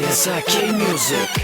SRK Music.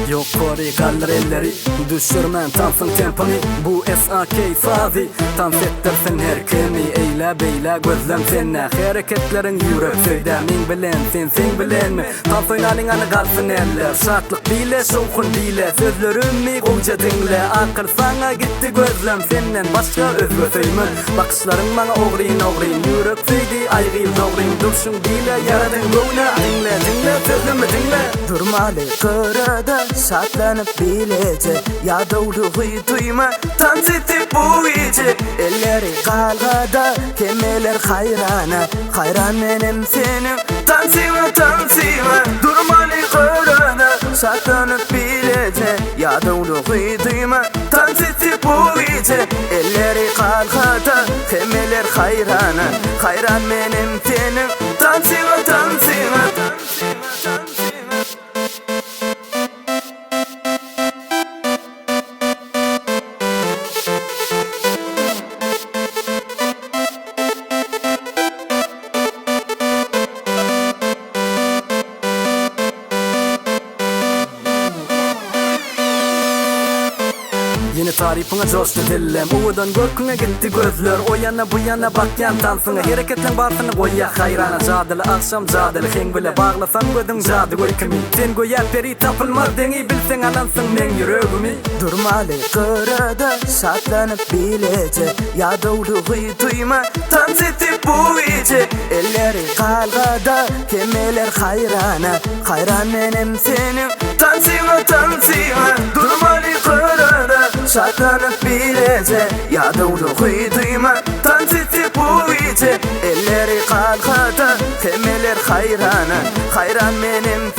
Yok kori kaldır elleri, düşürmen tansın temponi. Bu SRK fazi, dans ettirsin her kimi. Eyle beyle gözlem senne, hareketlerin yürek söyde. Min bilen sen bilen mi? Dans oynalın anı kalsın eller. Şartlık bile, şovkun bile, sözlerimi koca dinle. Akıl sana gitti gözlem senden, başka özgür söymen. Bakışların bana oğrayın, yürek söydi aygıyım doğrayım. Durşun bile, yaradın gona. Dinle, sözümü dinle. Durmalı kırada şartlanıp bilece, ya doğruyu duyma dans etip bu iyice. Elleri kalgada, kemeler hayrana, hayran benim senin dansıma. Durmalı kırada şartlanıp bilece, ya doğruyu duyma dans etip bu iyice. Elleri kalgada, kemeler hayrana, hayran benim senin dansıma. Yeni tarifine coştu dillem, uğudan görküne gitti gözler. O yana bu yana bakyan tansına, hareketlen bartını koya hayrana. Cadılı akşam cadılı, hen bile bağlasam gözün cadı görkümü. Sen goya peri tapılmaz deni, bilsen alansın men yüreğimi. Durmalı kırada şartlanıp bilece, ya doğruyu duyma dans etip bu iyice. Elleri kalgada, kemeler hayrana, hayran benim senin dansıma. Durmalı kırada şartlanıp bilece, ya doğruyu duyma dans etip bu iyice. Elleri kalgada, kemeler hayrana, hayran benim